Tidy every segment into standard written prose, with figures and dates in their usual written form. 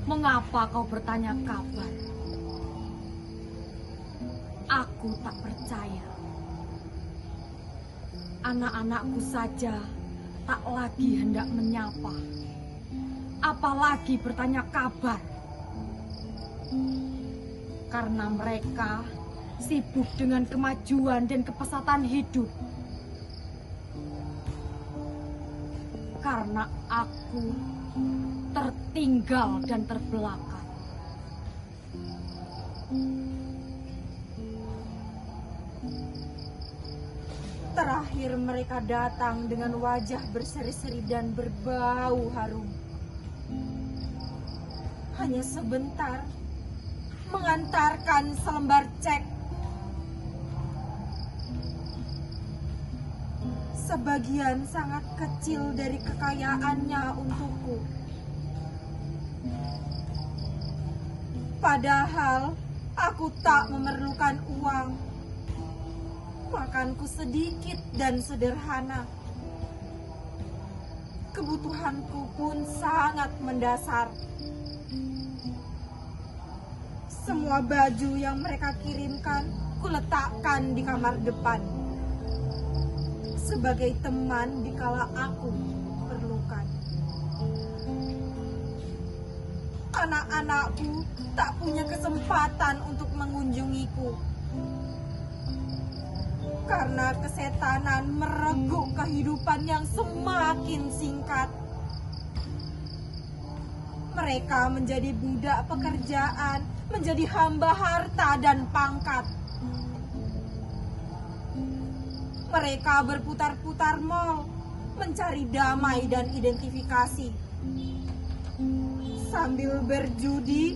Mengapa kau bertanya kabar? Aku tak percaya. Anak-anakku saja tak lagi hendak menyapa, apalagi bertanya kabar. Karena mereka sibuk dengan kemajuan dan kepesatan hidup. Karena aku tertinggal dan terbelakang. Terakhir mereka datang dengan wajah berseri-seri dan berbau harum. Hanya sebentar mengantarkan selembar cek. Sebagian sangat kecil dari kekayaannya untukku. Padahal aku tak memerlukan uang. Makanku sedikit dan sederhana. Kebutuhanku pun sangat mendasar. Semua baju yang mereka kirimkan kuletakkan di kamar depan. Sebagai teman dikala aku perlukan. Anak-anakku tak punya kesempatan untuk mengunjungiku. Karena kesetanan mereguk kehidupan yang semakin singkat. Mereka menjadi budak pekerjaan, menjadi hamba harta dan pangkat. Mereka berputar-putar mal, mencari damai dan identifikasi. Sambil berjudi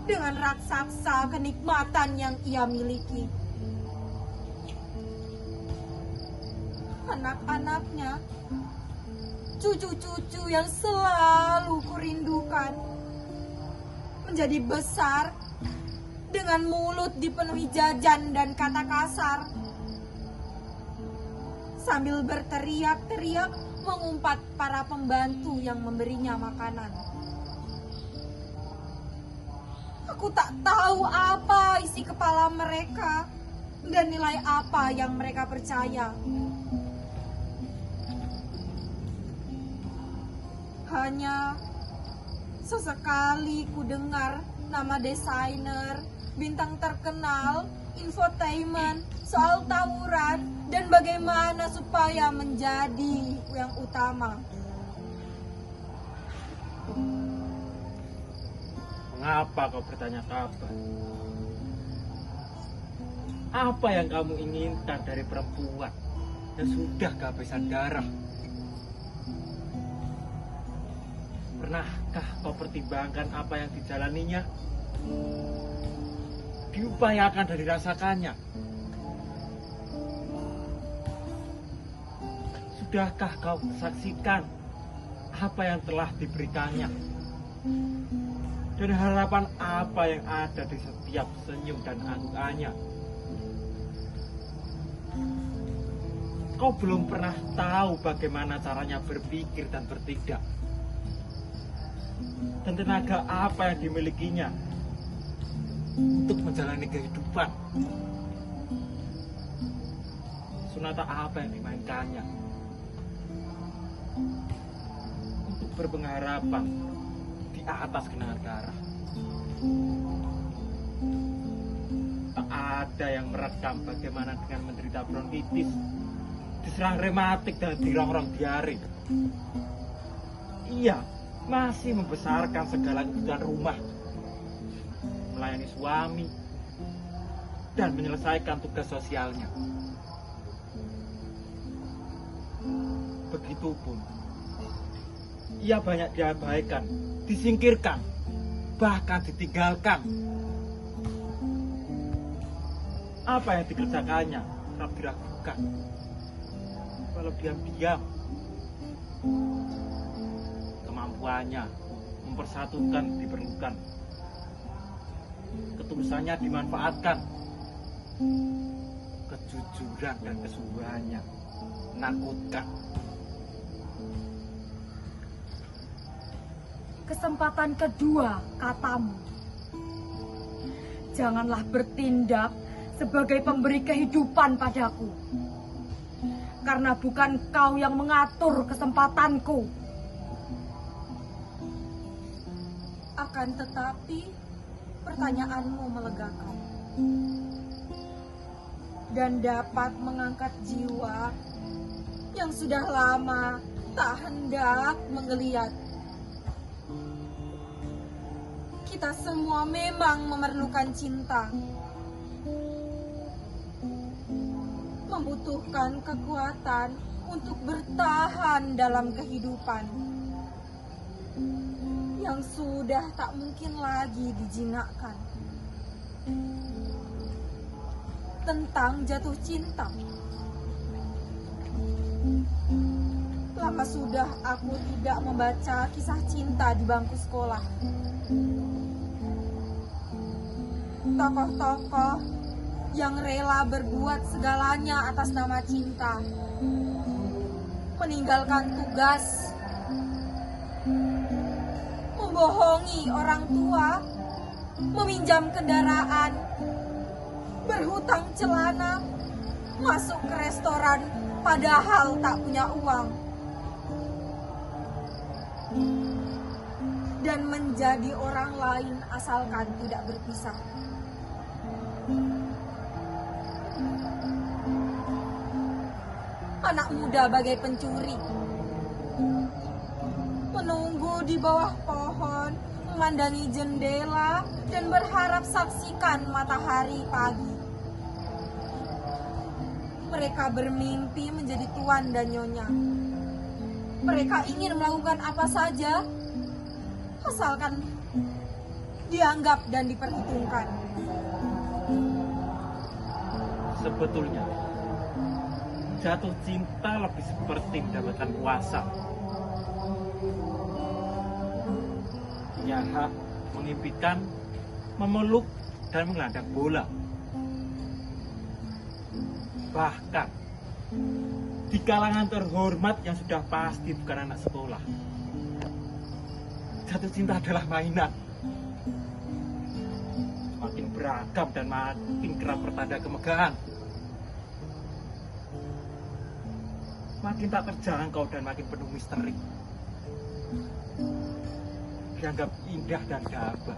dengan raksasa kenikmatan yang ia miliki. Anak-anaknya, cucu-cucu yang selalu kurindukan, menjadi besar dengan mulut dipenuhi jajan dan kata kasar. Sambil berteriak-teriak mengumpat para pembantu yang memberinya makanan. Aku tak tahu apa isi kepala mereka dan nilai apa yang mereka percaya. Hanya sesekali ku dengar nama desainer, bintang terkenal, infotainment, soal tawuran, dan bagaimana supaya menjadi yang utama. Mengapa kau bertanya kabar? Apa yang kamu inginkan dari perempuan yang sudah kehabisan darah? Pernahkah kau pertimbangkan apa yang dijalaninya? Diupayakan dan dirasakannya? Sudahkah kau saksikan apa yang telah diberikannya? Dan harapan apa yang ada di setiap senyum dan angguknya? Kau belum pernah tahu bagaimana caranya berpikir dan bertindak. Dan tenaga apa yang dimilikinya untuk menjalani kehidupan. Sonata apa yang dimainkannya untuk berpengharapan di atas genangan darah. Tak ada yang merekam bagaimana dengan menderita bronkitis, diserang rematik dan dirongrong diare. Ia masih membesarkan segala kebutuhan rumah, melayani suami, dan menyelesaikan tugas sosialnya. Begitupun, ia banyak diabaikan, disingkirkan, bahkan ditinggalkan. Apa yang dikerjakannya kerap diragukan, walau diam-diam. Kemampuannya mempersatukan diperlukan, ketulusannya dimanfaatkan, kejujuran dan kesungguhannya menakutkan. kesempatan kedua katamu. Janganlah bertindak sebagai pemberi kehidupan padaku. Karena bukan kau yang mengatur kesempatanku. Akan tetapi, pertanyaanmu melegakan. Dan dapat mengangkat jiwa yang sudah lama tak hendak menggeliat. Kita semua memang memerlukan cinta. Membutuhkan kekuatan untuk bertahan dalam kehidupan yang sudah tak mungkin lagi dijinakkan. Tentang jatuh cinta. Lama sudah aku tidak membaca kisah cinta di bangku sekolah. Tokoh-tokoh yang rela berbuat segalanya atas nama cinta, meninggalkan tugas, membohongi orang tua, meminjam kendaraan, berhutang celana, masuk ke restoran padahal tak punya uang, dan menjadi orang lain asalkan tidak berpisah. Anak muda bagai pencuri, menunggu di bawah pohon, memandangi jendela, dan berharap saksikan matahari pagi. Mereka bermimpi menjadi tuan dan nyonya. Mereka ingin melakukan apa saja, asalkan dianggap dan diperhitungkan. Sebetulnya, jatuh cinta lebih seperti mendapatkan kuasa. Punya hak mengimpikan, memeluk, dan mengelandang bola. Bahkan, di kalangan terhormat yang sudah pasti bukan anak sekolah, jatuh cinta adalah mainan. Makin beragam dan makin kerap pertanda kemegahan. Makin tak terjangkau dan makin penuh misteri. Dianggap indah dan gagah.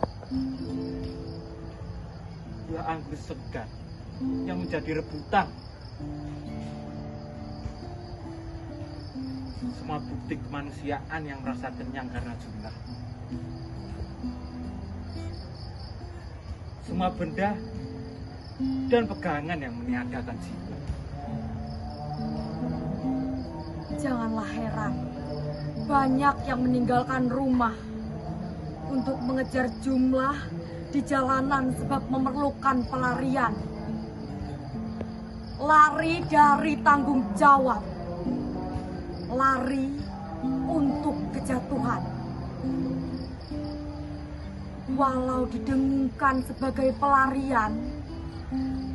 Dua anggur segar yang menjadi rebutan. Semua bukti kemanusiaan yang merasa kenyang karena jumlah. Semua benda dan pegangan yang meniadakan jiwa. Janganlah heran, banyak yang meninggalkan rumah untuk mengejar jumlah di jalanan sebab memerlukan pelarian. Lari dari tanggung jawab, lari untuk kejatuhan. Walau didengungkan sebagai pelarian,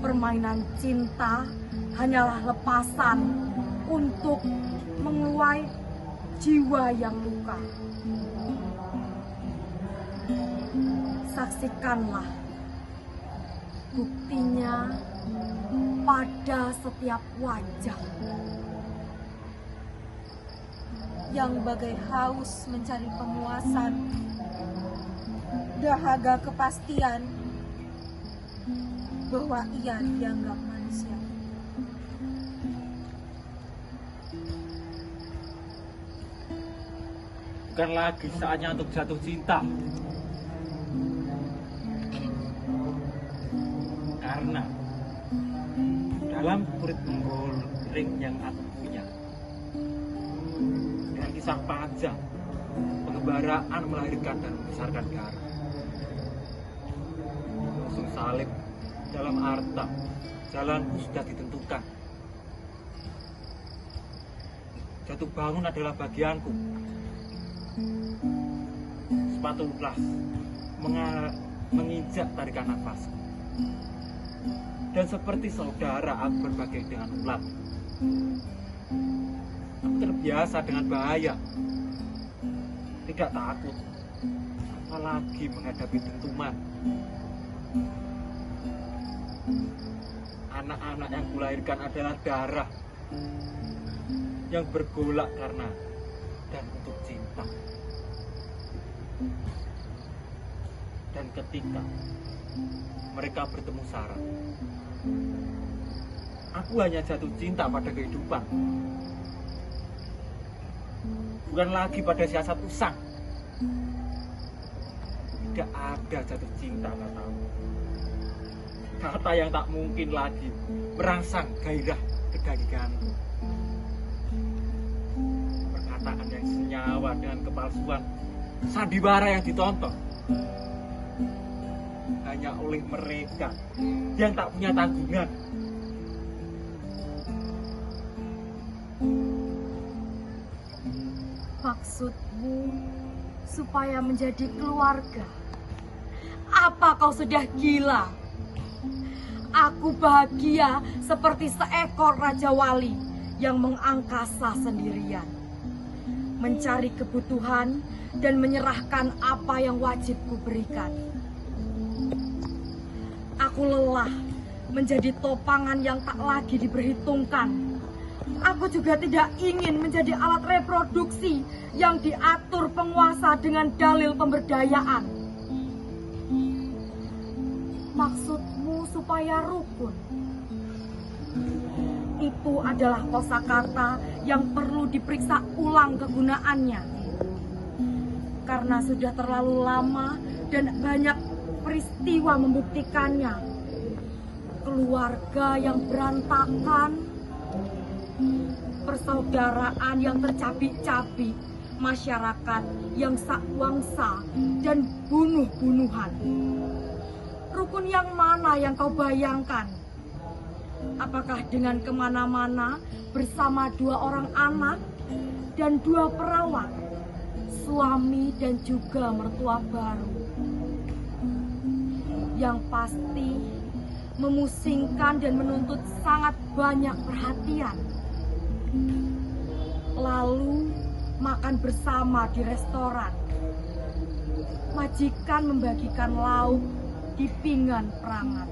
permainan cinta hanyalah lepasan untuk menguai jiwa yang luka. Saksikanlah buktinya pada setiap wajah yang bagai haus mencari pemuasan, dahaga kepastian bahwa ia dianggap manusia. Bukan lagi saatnya untuk jatuh cinta. Karena dalam kulit menggoreng yang aku punya, dengan kisah panjang, pengembaraan melahirkan dan membesarkan Gara. Langsung salib dalam harta, jalanku sudah ditentukan. Jatuh bangun adalah bagianku. Sepatu las menginjak tarikan nafasku. Dan seperti saudara aku berbagi dengan ulat. Aku terbiasa dengan bahaya. Tidak takut apalagi menghadapi dentuman. Anak-anak yang kulahirkan adalah darah yang bergolak karena dan untuk cinta. Dan ketika mereka bertemu Sarah, aku hanya jatuh cinta pada kehidupan, bukan lagi pada siasat usang. Tidak ada jatuh cinta katamu, kata yang tak mungkin lagi merangsang gairah kegagihanku. Perkataan yang senyawa dengan kepalsuan sandiwara yang ditonton hanya oleh mereka yang tak punya tanggungan. Maksudmu supaya menjadi keluarga? Apa kau sudah gila? Aku bahagia seperti seekor Raja Wali yang mengangkasa sendirian, mencari kebutuhan dan menyerahkan apa yang wajib kuberikan. Aku lelah menjadi topangan yang tak lagi diperhitungkan. Aku juga tidak ingin menjadi alat reproduksi yang diatur penguasa dengan dalil pemberdayaan. Maksudmu supaya rukun? Itu adalah kosakata yang perlu diperiksa ulang kegunaannya. Karena sudah terlalu lama dan banyak peristiwa membuktikannya. Keluarga yang berantakan, persaudaraan yang tercabik-cabik, masyarakat yang sakwangsa dan bunuh-bunuhan. Rukun yang mana yang kau bayangkan? Apakah dengan kemana-mana bersama 2 orang anak dan 2 perawat, suami dan juga mertua baru? Yang pasti memusingkan dan menuntut sangat banyak perhatian. Lalu makan bersama di restoran. Majikan membagikan lauk di pinggan perangat.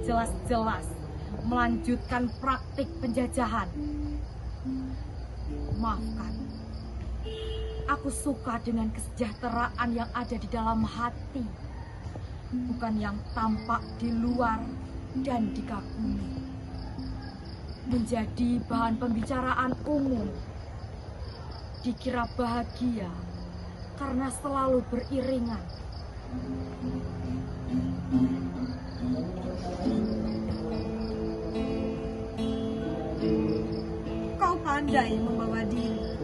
Jelas-jelas melanjutkan praktik penjajahan. Maafkan, aku suka dengan kesejahteraan yang ada di dalam hati, bukan yang tampak di luar dan dikagumi. Menjadi bahan pembicaraan umum, dikira bahagia karena selalu beriringan. Kau pandai membawa diri,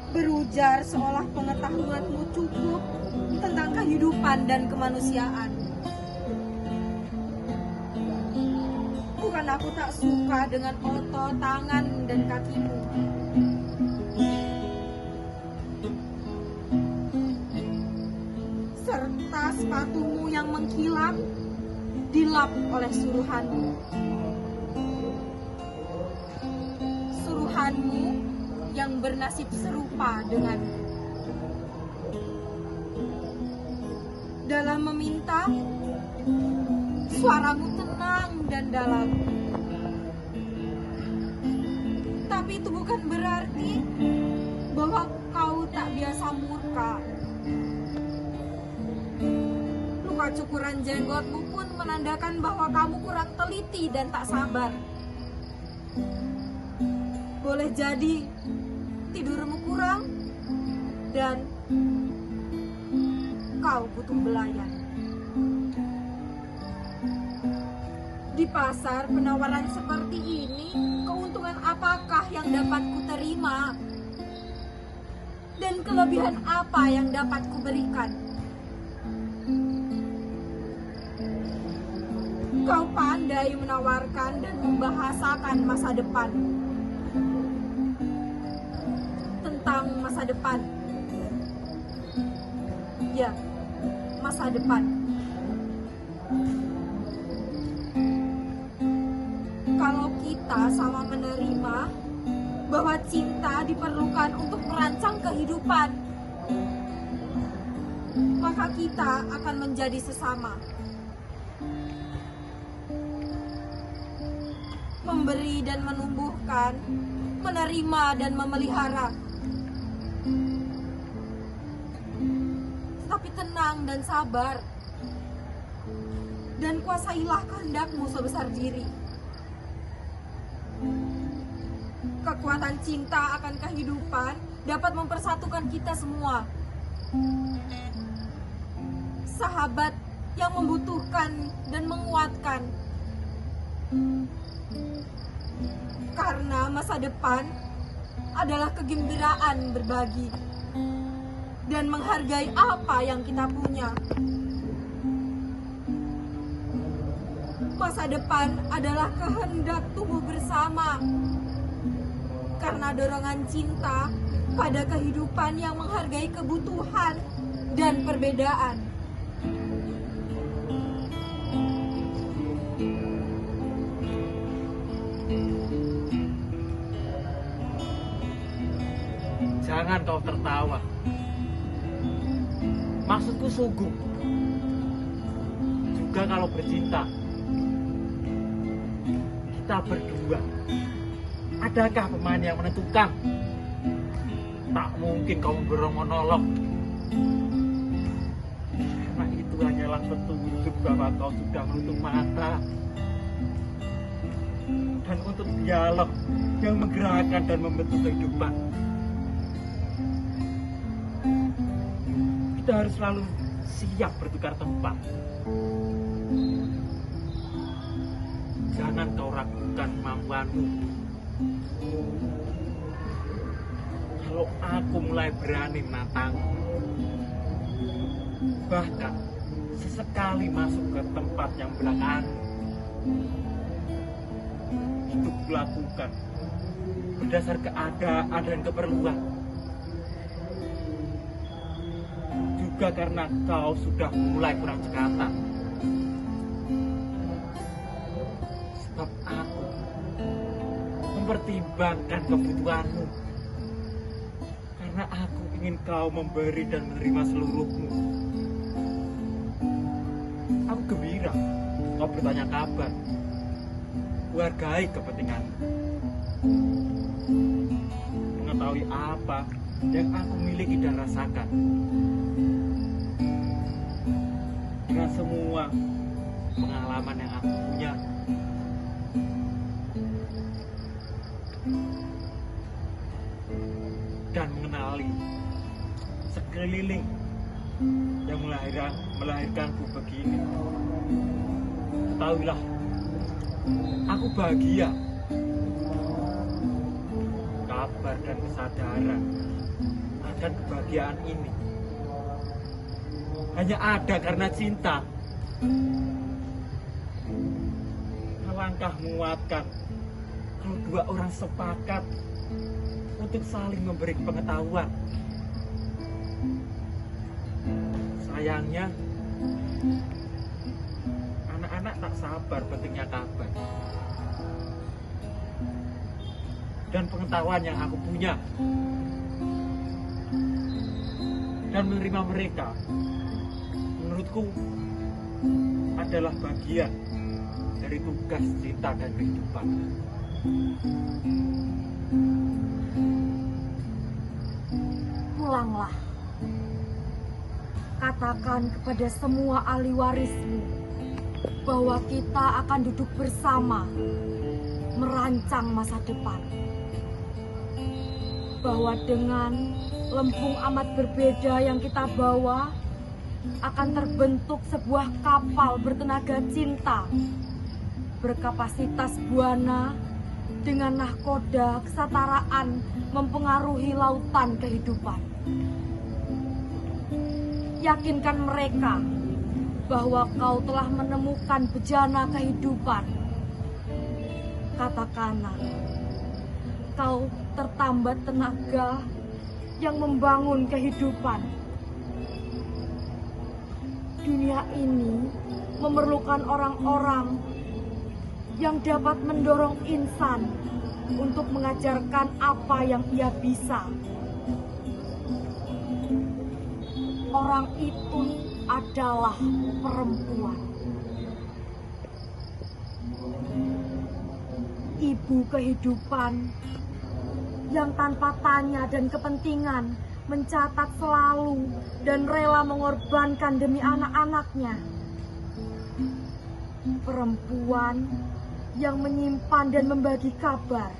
berujar seolah pengetahuanmu cukup tentang kehidupan dan kemanusiaan. Bukan aku tak suka dengan otot, tangan, dan kakimu. Serta sepatumu yang mengkilap, dilap oleh suruhanmu. Suruhanmu yang bernasib serupa denganmu. Dalam meminta, suaramu tenang dan dalam. Tapi itu bukan berarti bahwa kau tak biasa murka. Luka cukuran jenggotmu pun menandakan bahwa kamu kurang teliti dan tak sabar. Boleh jadi tidurmu kurang dan kau butuh belayan. Di pasar penawaran seperti ini, keuntungan apakah yang dapat kuterima? Dan kelebihan apa yang dapat kuberikan? Kau pandai menawarkan dan membahasakan masa depan. Tentang masa depan. Ya, masa depan. Kalau kita sama menerima bahwa cinta diperlukan untuk merancang kehidupan, kehidupan, maka kita akan menjadi sesama. Memberi dan menumbuhkan, menerima dan memelihara. Tapi tenang dan sabar, dan kuasailah kehendakmu sebesar diri. Kekuatan cinta akan kehidupan dapat mempersatukan kita semua. Sahabat yang membutuhkan dan menguatkan. Karena masa depan adalah kegembiraan berbagi dan menghargai apa yang kita punya. Masa depan adalah kehendak tumbuh bersama. Karena dorongan cinta pada kehidupan yang menghargai kebutuhan dan perbedaan. Jangan kau tertawa. Maksudku sungguh. Juga kalau bercinta, kita berdua. Adakah pemain yang menentukan? Tak mungkin kau bermonolog. Karena itu hanyalah petunjuk bahwa kau sudah menutup mata. Dan untuk dialog yang menggerakkan dan membentuk kehidupan, kita harus selalu siap bertukar tempat. Jangan kau ragukan kemampuanmu. Kalau aku mulai berani menantang, bahkan sesekali masuk ke tempat yang belakangan, itu kulakukan berdasar keadaan dan keperluan. Juga karena kau sudah mulai kurang cekatan. Sebab aku mempertimbangkan kebutuhanmu. Karena aku ingin kau memberi dan menerima seluruhmu. Aku gembira kau bertanya kabar. Menghargai kepentinganmu. Mengetahui apa yang aku miliki dan rasakan. Dengan semua pengalaman yang aku punya. Dan mengenali sekeliling yang melahirkanku begini. Ketahuilah, aku bahagia. Kabar dan kesadaran akan kebahagiaan ini hanya ada karena cinta. Alangkah menguatkan kalau dua orang sepakat untuk saling memberi pengetahuan. Sayangnya, anak-anak tak sabar pentingnya kabar dan pengetahuan yang aku punya, dan menerima mereka menurutku adalah bagian dari tugas cinta dan kehidupan. Pulanglah, katakan kepada semua ahli warismu bahwa kita akan duduk bersama merancang masa depan. Bahwa dengan lempung amat berbeda yang kita bawa akan terbentuk sebuah kapal bertenaga cinta, berkapasitas buana, dengan nahkoda kesetaraan mempengaruhi lautan kehidupan. Yakinkan mereka bahwa kau telah menemukan bejana kehidupan. Katakanlah, kau tertambat tenaga yang membangun kehidupan. Dunia ini memerlukan orang-orang yang dapat mendorong insan untuk mengajarkan apa yang ia bisa. orang itu adalah perempuan. Ibu kehidupan yang tanpa tanya dan kepentingan mencatat selalu dan rela mengorbankan demi anak-anaknya. Perempuan yang menyimpan dan membagi kabar.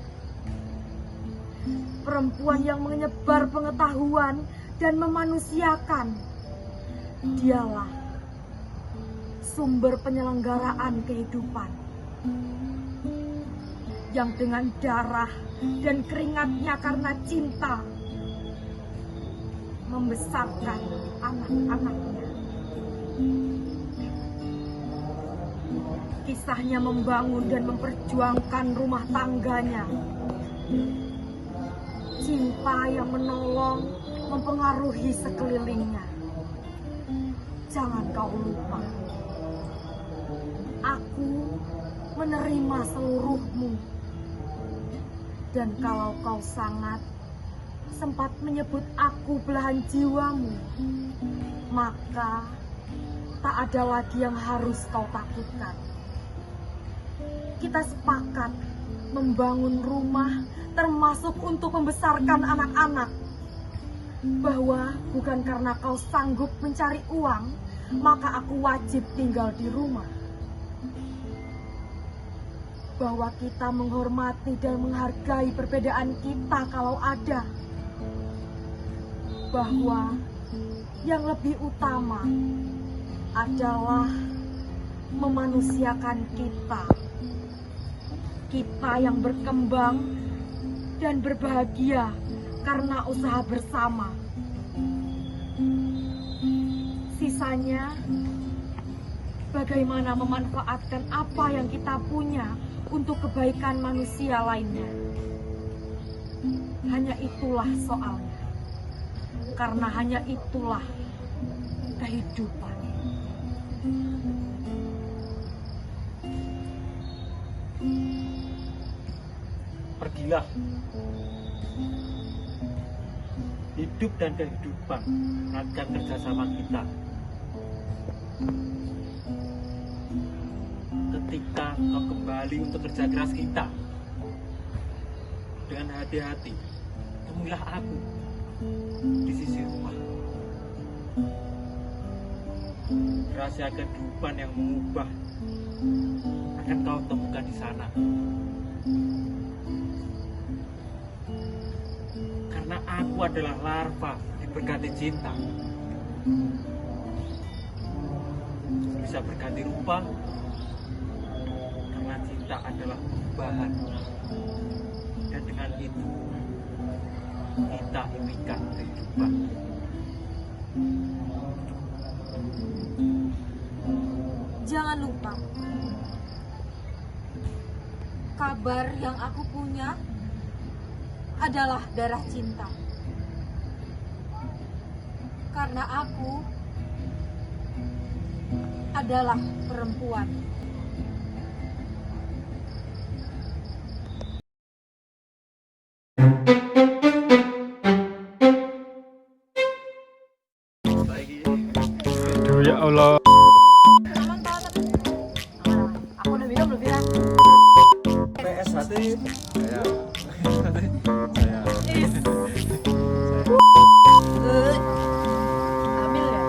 Perempuan yang menyebar pengetahuan dan memanusiakan. Dialah sumber penyelenggaraan kehidupan. Yang dengan darah dan keringatnya karena cinta membesarkan anak-anaknya. Kisahnya membangun dan memperjuangkan rumah tangganya. Cinta yang menolong, mempengaruhi sekelilingnya. Jangan kau lupa, aku menerima seluruhmu. Dan kalau kau sempat menyebut aku belahan jiwamu, maka tak ada lagi yang harus kau takutkan. Kita sepakat membangun rumah termasuk untuk membesarkan anak-anak. Bahwa bukan karena kau sanggup mencari uang, maka aku wajib tinggal di rumah. Bahwa kita menghormati dan menghargai perbedaan kita kalau ada. Bahwa yang lebih utama adalah memanusiakan kita. Kita yang berkembang dan berbahagia karena usaha bersama. Sisanya, bagaimana memanfaatkan apa yang kita punya untuk kebaikan manusia lainnya. Hanya itulah soalnya. Karena hanya itulah kehidupan. Pergilah. Hidup dan kehidupan akan kerjasama kita. Ketika kau kembali untuk kerja keras kita, dengan hati-hati temuilah aku di sisi rumah. Rahasia kehidupan yang mengubah akan kau temukan di sana. Karena aku adalah larva diberkati cinta. Bisa berganti rupa karena cinta adalah perubahan. Dan dengan itu kita impikan kehidupan. Jangan lupa, kabar yang aku punya adalah darah cinta. Karena aku adalah perempuan. Aduh ya Allah. Aku udah minum belum ya? PS hati. Saya. Ambil ya?